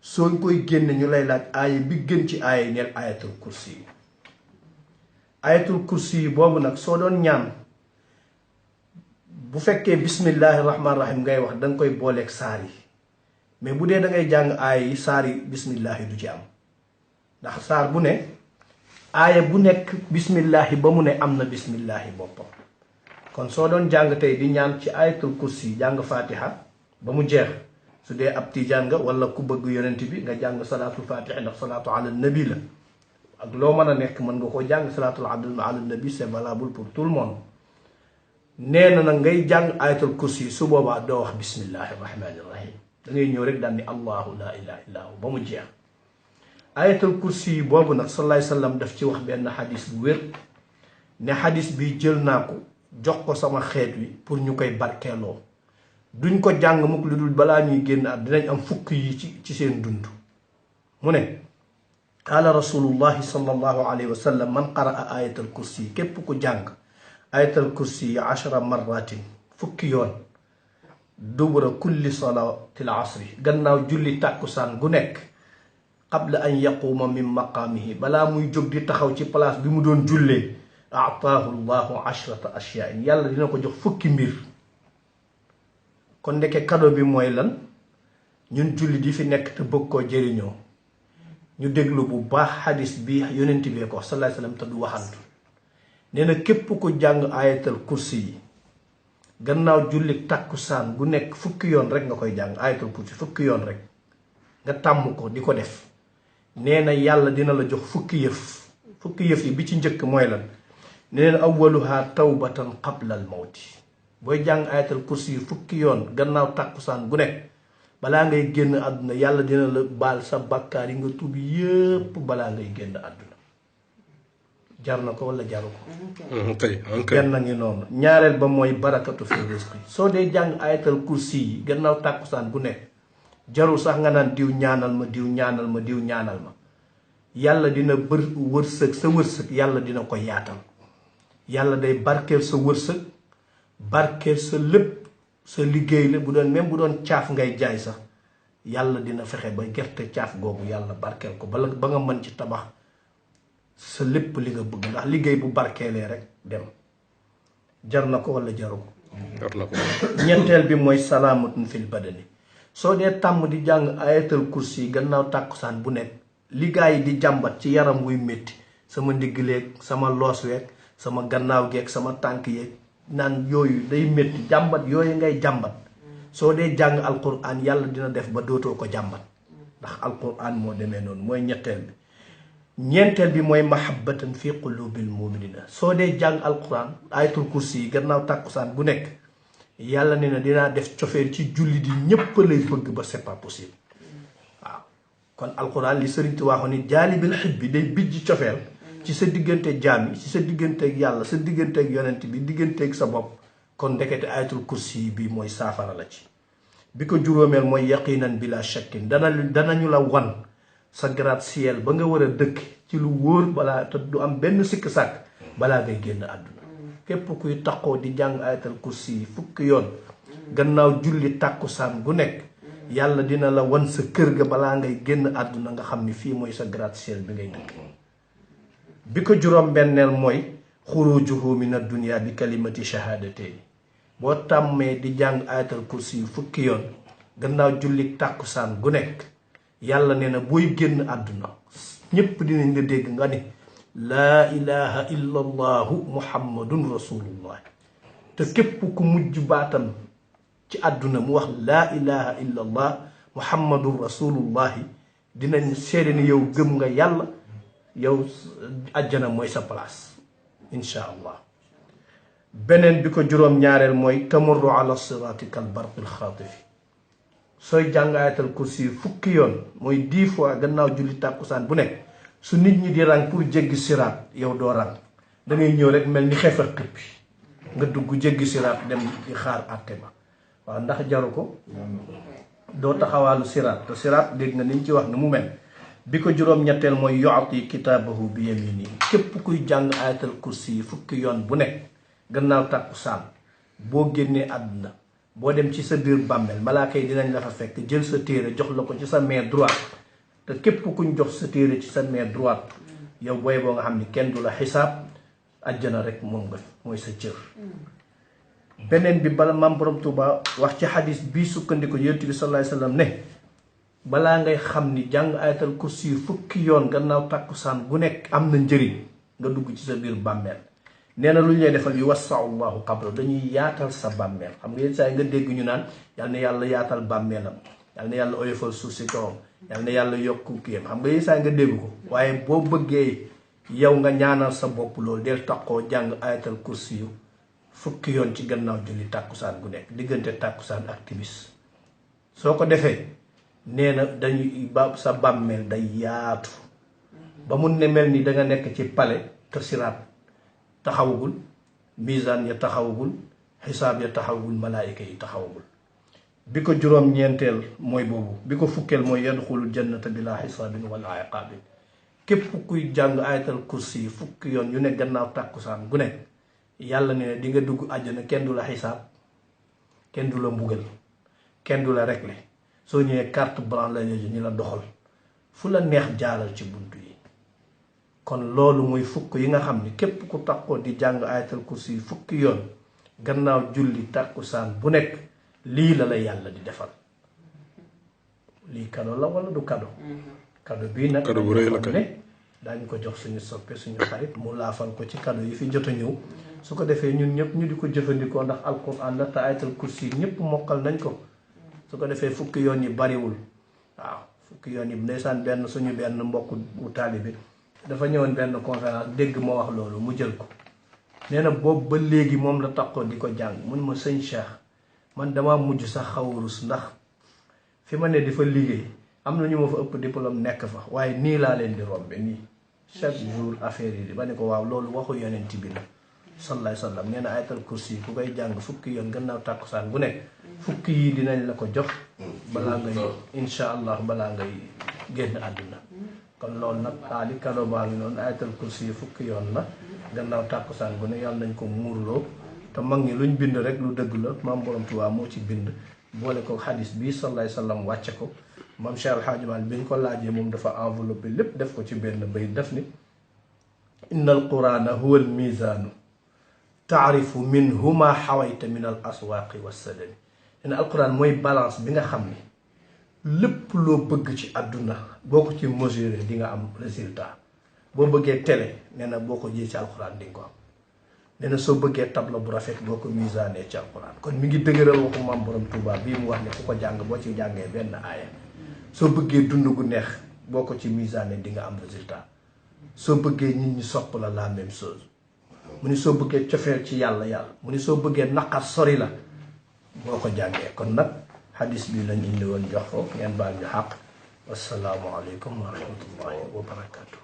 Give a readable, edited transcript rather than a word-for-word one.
soo koy génne ñu lay laaj aaya bi gën ci aaya yi neel ayatul kursi yi ayatul kursi yi boobu nag soo doon ñaan bu fekkee bismillahi rahmaani rahim ngay wax danga koy booleeg saar yi mais bu dee da ngay jàng aaya yi saar yi bismillahi du ci am ndax saar bu ne aaya bu nekk bismillahi ba mu ne am na bismillahi boppam kon soo doon jàng tey di ñaan ci ayatul kursi jàng fatiha ba mu jeex su dee ab tijaan nga wala ku bëgg yonent bi nga jàng salaatul fatiha ndax salaatu ala nabi la ak loo mën a nekk mën nga ko jàng salaatul ala nabi c'est valable pour tout le monde nee na nag ngay jàng ayatul kursi su boobaa doo wax bismillahi rahmani rahim da ngay ñëw rek daan ni allahu la ilaha illa hu ba mu jeex ayatul kursi yi boobu nag sallallahu alayhi wasallam daf ci wax benn xadis bu wér ne xadis bi jël naa ko jox ko sama xeet wi pour ñu koy barkeeloo duñ ko jàng mukk lu dul balaa ñuy génn at dinañ am fukk yi ci seen dund mu ne qaala rasulullahi sallallahu alayhi wa sallam man qaraa ayatal kursi yi képp ku jàng ayatal kursi yi 10 marratin fukki yoon dubura kulli salaatil asri gannaaw julli tàkkusaan gu nekk qabla an yaquuma min maqaamihi balaa muy jóg di taxaw ci place bi mu doon jullee ataahu llahu 10 ashyain yàlla dina ko jox fukki mbir kon ndeke cadeau bi mooy lan ñun julli di fi nekk te bëgg koo jëriñoo ñu déglu bu baax xadis bi yonent bi ko sallallahu alayhi wasallam te du waxantu nee na képp ku jàng ayatal kursi yi gannaaw julli tàkkusaan gu nekk fukki yoon rek nga koy jàng ayatal kursi fukki yoon rek nga tàmm ko di ko def nee na yàlla dina la jox fukki yëf yi bi ci njëkk mooy lan nee na awwaluha tawbatan qabla al mawti booy jàng ayatal kursi yi fukki yoon gannaaw tàkkusaan gu nekk balaa ngay génn àdduna yàlla dina la baal sa bàkkaar yi nga tuub yépp balaa ngay génn àdduna jar na ko wala jaru ko benn ngi noonu ñaareel ba mooy barakatu fi rizqi soo dee jàng ayatal kursi yi gannaaw tàkkusaan gu nekk jarul sax nga naan diw ñaanal ma diw ñaanal ma diw ñaanal ma yàlla dina wërsëg sa wërsëg yàlla dina ko yaatal yàlla day barkeel sa wërsëg barkeel sa lépp sa liggéey la bu doon même bu doon caaf ngay jaay sax yàlla dina fexe ba gerte caaf googu yàlla barkeel ko ba nga mën ci tabax sa lépp li nga bëgg ndax liggéey bu barkeelee rek dem jar na ko wala jaru ko jar na ko ñeenteel bi mooy salaamatun fil badani soo dee tàmm di jàng ayatal kursi yi gannaaw tàkkusaan bu nekk liggéey yi di jàmbat ci yaram wuy métti sama ndigg leeg sama loos weeg sama gannaaw geeg sama tànk yeeg naan yooyu day métti jàmbat yooyu ngay jàmbat soo dee jàng alquran yàlla dina def ba dootoo ko jàmbat ndax alquran moo demee noonu mooy ñetteel bi ñeenteel bi mooy mahabbatan fi qulubil muminina soo dee jàng alquran ayatul kursi yi gannaaw tàkkusaan bu nekk yàlla ne na dinaa def cofeel ci julli di ñépp lay bëgg ba c'est pas possible waaw kon alquran li sëriñ ti waxoon ni jaalibil xib bi day bijj cofeel ci sa diggante jaam yi ci sa digganteeg yàlla sa digganteeg yonent bi digganteeg sa bopp kon ndekete ayatul kursi yi bi mooy saafara la ci bi ko juróomeel mooy yaqinan bila shakkin danañu la wan sa gratte-ciel ba nga war a dëkk ci lu wóor balaa te du am benn sikk sàkk balaa ngay génn àdduna képp kuy taxoo di jàng ayatal kursi yi fukki yoon gannaaw julli tàkkusaan gu nekk yàlla dina la wan sa kër ga balaa ngay génn àdduna nga xam ni fii mooy sa gratte-ciel bi ngay dëkk bi ko juróom benneel mooy xurujuhu min ad-dunya bi kalimati shahadatayn boo tàmmee di jàng ayatal kursi yi fukki yoon gannaaw julli tàkkusaan gu nekk yàlla nee na booy génn àdduna ñépp dinañ la dégg nga ni laa ilaha illa allahu muhammadun rasulullah te képp ku mujj baatam ci àdduna mu wax laa ilaha illa allah muhammadun rasulullahi dinañ seede ni yow gëm nga yàlla yow àjjana mooy sa place insha allah beneen bi ko juróom ñaareel mooy tamurru ala sirati kal barqil xaatifi sooy jàng ayatal kursi fukki yoon mooy 10 fois gannaaw julli tàkkusaan bu nekk su nit ñi di rang pour jéggi siraat yow doo rang da ngay ñëw rek mel ni xeef ak xippi nga dugg jéggi siraat dem di xaar àtte ba waaw ndax jaru ko doo taxawaalu siraat te siraat dégg nga niñ ci wax ni mu mel bi ko juróom ñetteel mooy yu'ti kitaabahu bi yamini képp kuy jàng ayatal kursi fukki yoon bu nekk gannaaw tàkkusaan boo génnee àdduna boo dem ci sa biir bàmmeel malaaka yi dinañ la fa fekk jël sa téere jox la ko ci sa main droite te képp kuñ jox sa téere ci sa main droite yow booy boo nga xam ni kenn du la xisaab àjjana rek moom nga mooy sa cër. beneen bi bala maam borom Tuuba wax ci xadis bii sukkandiku yonent bi sallallahu alayhi wasallam ne balaa ngay xam ni jàng ayatal kursi fukki yoon gannaaw tàkkusaan bu nekk am na njëriñ nga dugg ci sa biir bàmmeel. nee na lu ñu lay defal yu wassa'u llaahu qabra dañuy yaatal sa bàmmeel xam nga yenn saa yi nga dégg ñu naan yal na yàlla yaatal bàmmeelam yal na yàlla oyofal suuf si kawam yal na yàlla yokku kiyam xam nga yenn saa yi nga dégg ko waaye boo bëggee yow nga ñaanal sa bopp loolu del taxoo jàng ayatal kursi yu fukki yoon ci gannaaw julli tàkkusaan gu nekk diggante tàkkusaan ak timis soo ko defee nee na dañuy sa bàmmeel day yaatu ba mun ne mel ni danga nekk ci pale te siraat taxawagul misaan ya taxawagul xisaab ya taxawagul malaayika yi taxawagul bi ko juróom-ñeenteel mooy boobu bi ko fukkeel mooy yadxulul jannata bila xisaabin wala iqaabin képp kuy jàng ayatal kursi yi fukki yoon yu ne gannaaw tàkkusaan gu nekk yàlla ne di nga dugg àjjana kenn du la xisaab kenn du la mbugal kenn du la réglé soo ñëwee carte blanche la ñu la doxal fu la neex jaaral ci bunt yi. kon loolu muy fukk yi nga xam ni képp ku takkoo di jàng ayatal kursi yi fukki yoon gannaaw julli tàkkusaan bu nekk lii la la yàlla di defal lii kado la wala du kado kado bii nag kado bu rëy la ne daañu ko jox suñu soppe suñu xarit mu laafal ko ci kado yi fi jot a ñëw su ko defee ñun ñëpp ñu di ko jëfandikoo ndax alquran la te ayatal kursi yi ñëpp mokkal nañ ko su ko defee fukki yoon yi bariwul waaw fukki yoon yi ndeysaan benn suñu benn mbokk bu taalibe dafa ñëwoon benn conférence dégg ma wax loolu mu jël ko nee na boobu ba léegi moom la taxoon di ko jàng mun ma sëñ Cheikh man dama mujj sax xaw a rus ndax fi ma ne di fa liggéey am na ñu ma fa ëpp diplôme nekk fa waaye nii laa leen di rombe nii chaque jour affaire yi di ba ne ko waaw loolu waxu yonent bi la sallallahu alayhi wa sallam nee na ayatal kursi yi ku koy jàng fukki yoon gannaaw tàkkusaan bu nekk fukki yi dinañ la ko jox balaa ngay insha allah balaa ngay génn àdduna kon loolu nag li kado baa ngi noonu ayatal kursi yi fukki yoon la gannaaw tàkkusaan bu ne yàlla nañ ko muurloo te mag ñi luñ bind rek lu dëgg la maam borom Tuubaa moo ci bind boole ko xadis bii sallallahu alayhi wa sallam wàcce ko maam Cheikh Al Hadj Mal bi ñu ko laajee moom dafa enveloppé lépp def ko ci benn bay def ni inna al qurana huwa al mizaanu taarifu minhu ma xawayta min al aswaaqi wassadami ina alquran mooy balance bi nga xam ni lépp loo bëgg ci àdduna boo ko ci mesuré di nga am résultat boo bëggee télé nee na boo ko jiyee ci alquran di nga ko am nee na soo bëggee tableau bu rafet boo ko misaanee ci alquran kon mi ngi dëgëral waxu maam borom Touba bii mu wax ne ku ko jàng boo ci jàngee benn aaya soo bëggee dund gu neex boo ko ci misaanee di nga am résultat soo bëggee nit ñi sopp la même chose mu ni soo bëggee cofeel ci yàlla mu ni soo bëggee naqar sori la boo ko jàngee kon nag xadis bi lañ indi woon jox ko ngeen baal ñu xaq wassalaamu aleykum wa rahmatullahi wa barakatuh